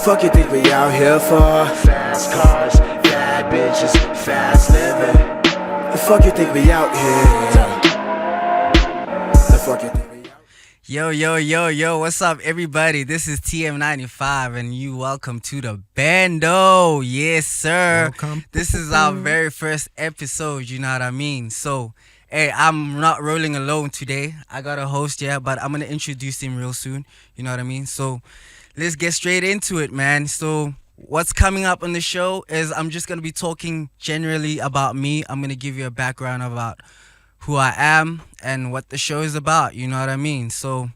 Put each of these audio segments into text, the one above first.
fuck you think we out here for? Fast cars, bad bitches, fast living. The fuck you think we out here? The fuck you think we out here? Yo, what's up, everybody? This is TM95, and you welcome to the Bendo. Yes, sir. Welcome. This is our very first episode, you know what I mean? So, hey, I'm not rolling alone today. I got a host, yeah, but I'm going to introduce him real soon, you know what I mean? So, let's get straight into it, man. So, what's coming up on the show is I'm just going to be talking generally about me. I'm going to give you a background about who I am and what the show is about, you know what I mean? So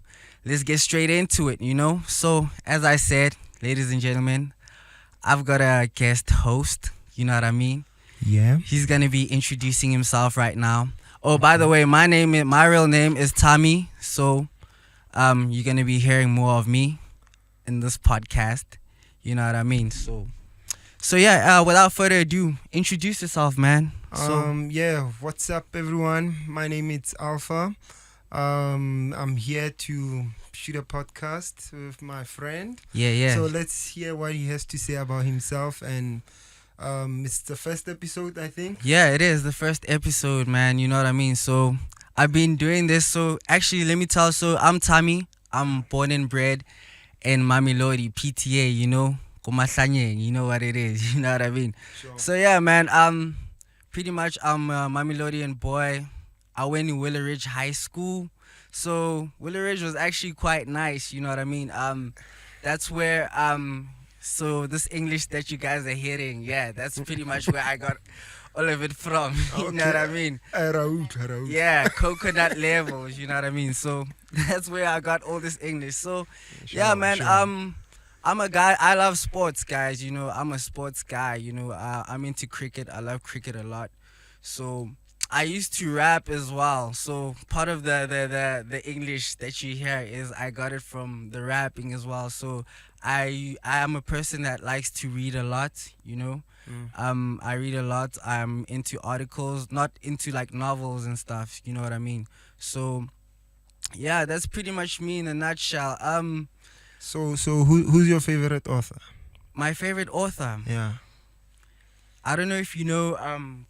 let's get straight into it, you know? So as I said, ladies and gentlemen, I've got a guest host, you know what I mean? Yeah. He's going to be introducing himself right now. Oh, by the way, my real name is Tommy, so you're going to be hearing more of me in this podcast, you know what I mean? So yeah, without further ado, introduce yourself, man. What's up, everyone? My name is Alpha. I'm here to shoot a podcast with my friend. Yeah. So let's hear what he has to say about himself. And it's the first episode, I think. Yeah, it is the first episode, man. You know what I mean? So I've been doing this. So actually, let me tell. So I'm Tommy. I'm born and bred in Mamelodi, PTA, you know. You know what it is. You know what I mean? Sure. So yeah, man. Pretty much I'm a Mamelodian boy. I went to Willow Ridge High School. So Willow Ridge was actually quite nice, you know what I mean? That's where so this English that you guys are hearing, yeah, that's pretty much where I got all of it from. You know what I mean? Araut. Yeah, coconut levels, you know what I mean? So that's where I got all this English. So yeah, man, sure. I'm a guy, I love sports, guys, you know, I'm a sports guy, you know, I'm into cricket, I love cricket a lot. So I used to rap as well. So part of the English that you hear is I got it from the rapping as well. So I am a person that likes to read a lot, you know. I read a lot. I'm into articles, not into like novels and stuff, you know what I mean? So yeah, that's pretty much me in a nutshell. So who's your favorite author? My favorite author. Yeah. I don't know if you know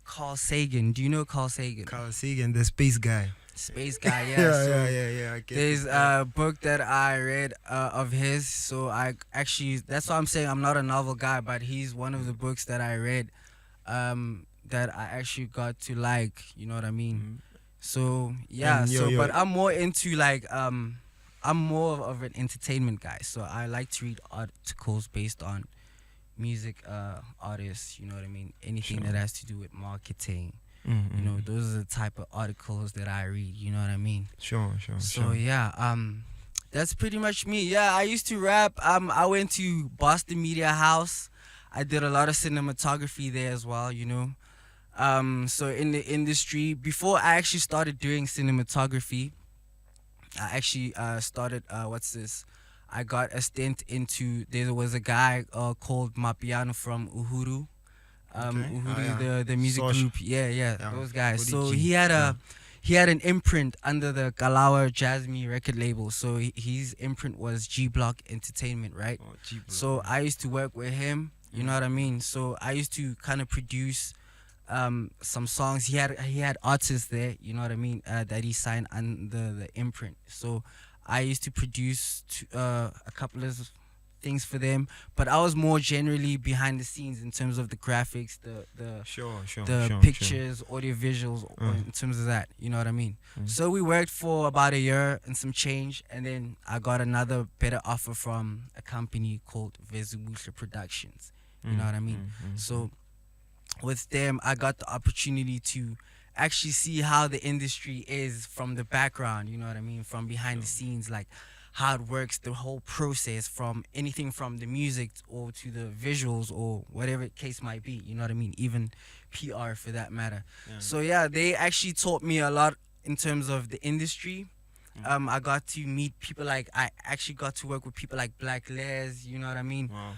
Carl Sagan. Do you know Carl Sagan? Carl Sagan, the space guy. Space guy, yeah. So yeah. I get there's it. a book that I read of his. So I actually, that's why I'm saying I'm not a novel guy, but he's one of the books that I read that I actually got to like, you know what I mean? So yeah, And but I'm more into like I'm more of an entertainment guy. So I like to read articles based on music artists, you know what I mean? Anything Sure. that has to do with marketing. Mm-hmm. You know, those are the type of articles that I read, you know what I mean? Sure. So yeah, that's pretty much me. Yeah, I used to rap. I went to Boston Media House. I did a lot of cinematography there as well, you know. So in the industry, before I actually started doing cinematography, I actually started I got a stint into, there was a guy called Mapiano from Uhuru. Uhuru, yeah. the music Sosh. group. Yeah, those guys. So ODG. he had an imprint under the Kalawa Jasmine record label. So his imprint was G Block Entertainment, right? Oh, G-Block. So I used to work with him, you know what I mean? So I used to kind of produce some songs. He had artists there, you know what I mean, that he signed under the imprint. So I used to produce a couple of things for them, but I was more generally behind the scenes in terms of the graphics, the Sure. pictures, audio visuals, in terms of that, you know what I mean? So we worked for about a year and some change, and then I got another better offer from a company called Vesubusha Productions, you know what I mean? So with them, I got the opportunity to actually see how the industry is from the background, you know what I mean, from behind the scenes, like how it works, the whole process, from anything from the music or to the visuals or whatever the case might be, you know what I mean, even PR for that matter. So yeah, they actually taught me a lot in terms of the industry. I got to meet people like, I actually got to work with people like Black Les, you know what I mean? Wow.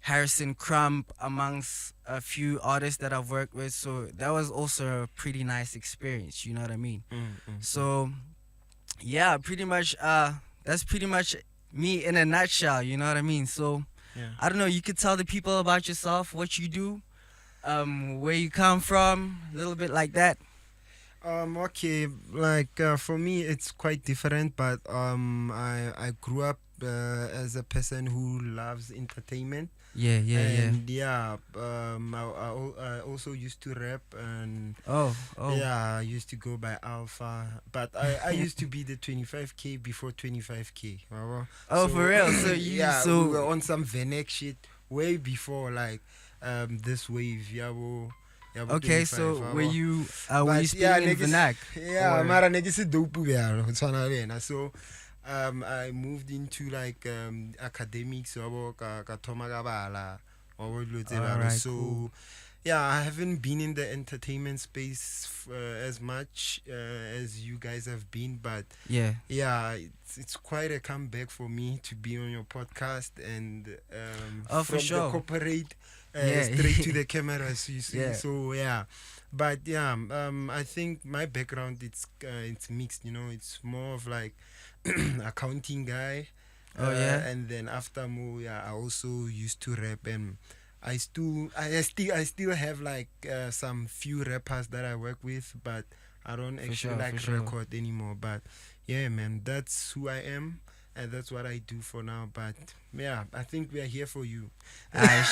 Harrison Crump, amongst a few artists that I've worked with. So that was also a pretty nice experience, you know what I mean? So yeah, pretty much that's pretty much me in a nutshell. You know what I mean? So I don't know. You could tell the people about yourself, what you do, where you come from, a little bit like that. Okay, like for me, it's quite different, but I grew up as a person who loves entertainment. Yeah. And I also used to rap, and Oh. yeah, I used to go by Alpha, but I used to be the 25k before 25k. Oh, for real? So you we were on some Venex shit way before like this wave. Okay, so were you speaking in Vernac? Yeah, mara negisi dope ya so I moved into like academics ka thoma ka bala so cool. yeah, I haven't been in the entertainment space as much as you guys have been, but yeah, it's quite a comeback for me to be on your podcast and for from sure. the corporate straight to the cameras, you see. Yeah. So yeah, but yeah, I think my background it's mixed. You know, it's more of like accounting guy. And then after more, I also used to rap, and I still have like some few rappers that I work with, but I don't actually record anymore. But yeah, man, that's who I am. And that's what I do for now. But yeah, I think we are here for you.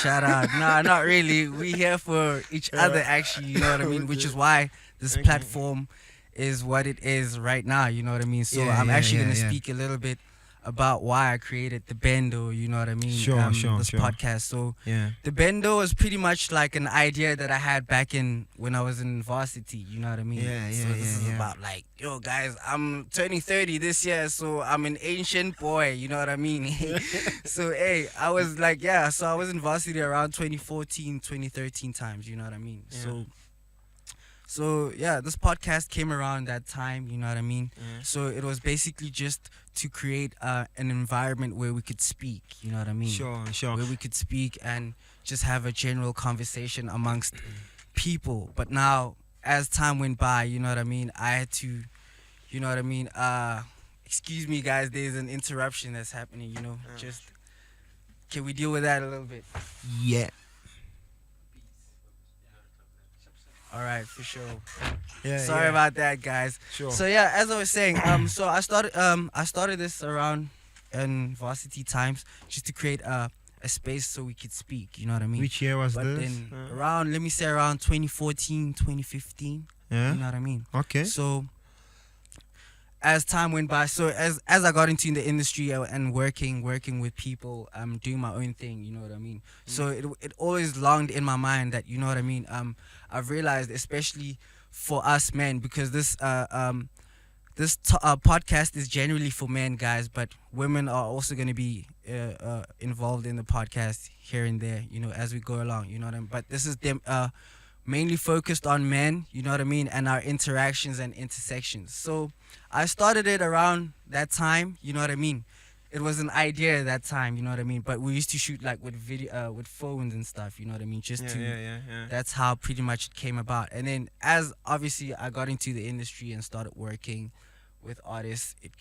Shout out. Nah, not really. We here for each other, actually. You know what I mean? Which is why this platform is what it is right now. You know what I mean? So I'm actually going to speak a little bit about why I created the Bendo, you know what I mean? This podcast. So the Bendo is pretty much like an idea that I had back when I was in varsity, you know what I mean? So this is about like, yo guys, I'm turning 30 this year, so I'm an ancient boy, you know what I mean? So hey, I was like, so I was in varsity around 2014, 2013 times, you know what I mean? So yeah, this podcast came around that time, you know what I mean? So it was basically just to create an environment where we could speak, you know what I mean? Sure. Where we could speak and just have a general conversation amongst people. But now, as time went by, you know what I mean, I had to, you know what I mean, excuse me guys, there's an interruption that's happening, you know, just, can we deal with that a little bit? Yeah. All right, for sure. Sorry about that, guys. Sure. So yeah, as I was saying, so I started this around in varsity times just to create a space so we could speak. You know what I mean? Which year was but this? Then around 2014, 2015. Yeah. You know what I mean? Okay. So as time went by, so as I got into the industry and working with people, doing my own thing, you know what I mean? So it always longed in my mind that, you know what I mean, I've realized, especially for us men, because this podcast is generally for men, guys, but women are also going to be involved in the podcast here and there, you know, as we go along, you know what I mean? But this is them mainly focused on men, you know what I mean, and our interactions and intersections. So I started it around that time, you know what I mean. It was an idea at that time, you know what I mean. But we used to shoot like with video, with phones and stuff, you know what I mean. That's how pretty much it came about. And then as obviously I got into the industry and started working with artists, it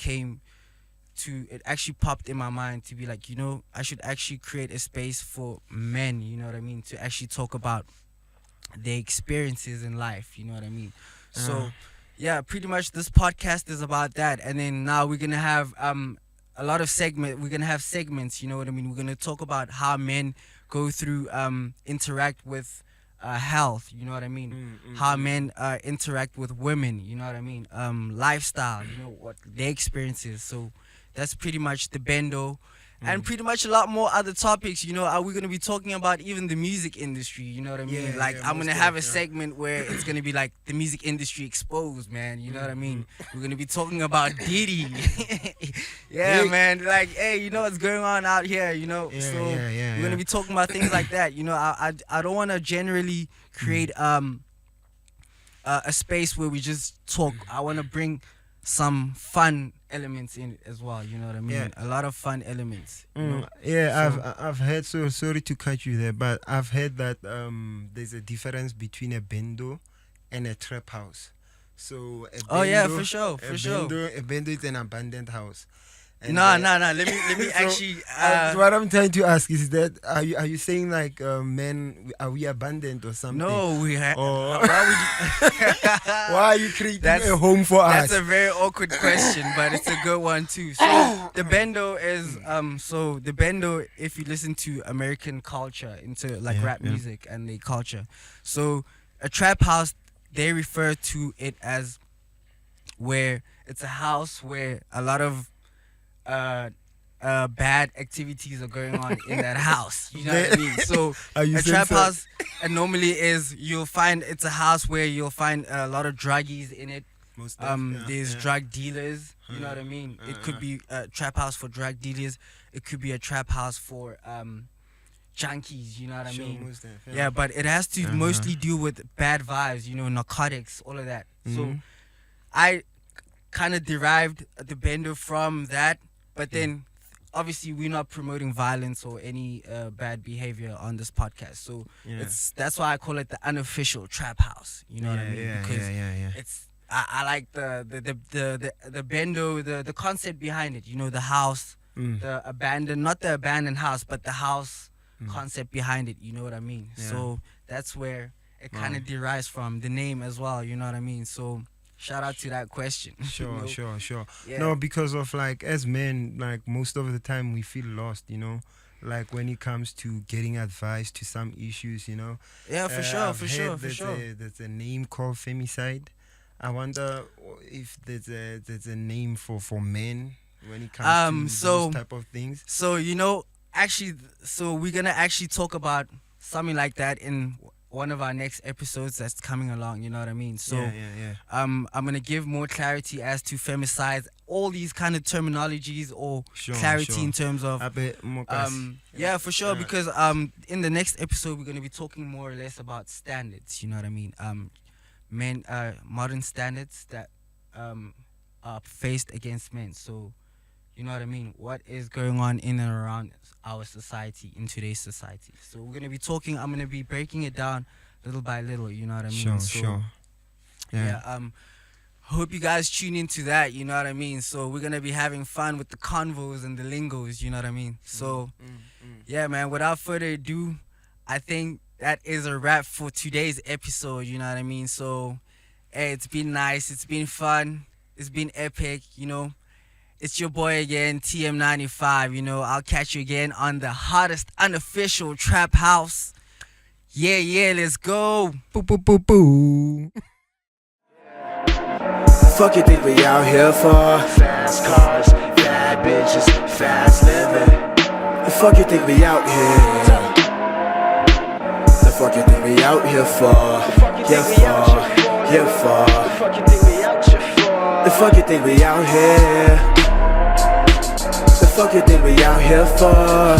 actually popped in my mind to be like, you know, I should actually create a space for men, you know what I mean, to actually talk about their experiences in life, you know what I mean. So yeah, pretty much this podcast is about that. And then now we're gonna have a lot of we're gonna have segments, you know what I mean. We're gonna talk about how men go through interact with health, you know what I mean. How men interact with women, you know what I mean. Lifestyle, you know, what their experiences. So that's pretty much the Bendo. And pretty much a lot more other topics, you know. Are we going to be talking about even the music industry, you know what I mean? I'm going to have a segment where it's going to be like the music industry exposed, man, you know what I mean? We're going to be talking about Diddy. Man, like, hey, you know what's going on out here, you know? We're going to be talking about things like that, you know. I don't want to generally create a space where we just talk. I want to bring some fun elements in it as well, you know what I mean? A lot of fun elements, you know? I've heard, so sorry to cut you there, but I've heard that there's a difference between a Bendo and a trap house. So a Bendo, for sure. A Bendo is an abandoned house, And No. Let me So, actually. what I'm trying to ask is that are you saying like men, are we abandoned or something? No, we have. Or Why would you? why are you creating a home for us? That's a very awkward question, but it's a good one too. So the Bendo is so the Bendo, if you listen to American culture, into like rap music and the culture, so a trap house, they refer to it as where it's a house where a lot of bad activities are going on in that house. You know what I mean? So a trap house normally is, you'll find it's a house where you'll find a lot of druggies in it. There's drug dealers. You know what I mean? It could be a trap house for drug dealers. It could be a trap house for junkies. You know what I mean? Yeah, but it has to mostly do with bad vibes. You know, narcotics, all of that. So I kind of derived the Bendo from that, but then obviously we're not promoting violence or any bad behavior on this podcast, so that's why I call it the unofficial trap house. You know what I mean? Because it's I like the Bendo, the concept behind it. You know, the house, the abandoned, not the abandoned house, but the house concept behind it. You know what I mean? So that's where it kind of derives from the name as well. You know what I mean? So shout out to that question. Sure. Yeah. No, because of like, as men, like most of the time we feel lost, you know, like when it comes to getting advice to some issues, you know. Yeah, for sure. There's a name called femicide. I wonder if there's a name for men when it comes to those type of things. So, you know, actually, so we're gonna actually talk about something like that in one of our next episodes that's coming along. You know what I mean? So I'm gonna give more clarity as to femicides, all these kind of terminologies, or clarity in terms of for sure, because in the next episode we're gonna be talking more or less about standards. You know what I mean? Modern standards that are faced against men. So you know what I mean? What is going on in and around our society, in today's society? So we're gonna be talking. I'm gonna be breaking it down little by little. You know what I mean? Sure. Yeah. Hope you guys tune into that. You know what I mean? So we're gonna be having fun with the convos and the lingos. You know what I mean? So yeah, man. Without further ado, I think that is a wrap for today's episode. You know what I mean? So hey, it's been nice. It's been fun. It's been epic. You know. It's your boy again, TM95, you know. I'll catch you again on the hottest unofficial trap house. Yeah, let's go. Boo. Fuck you think we out here for? Fast cars, bad bitches, fast living. The fuck you think we out here? The fuck you think we out here for? The fuck you think we out here for? The fuck you think we out here? The fuck you think we out here for?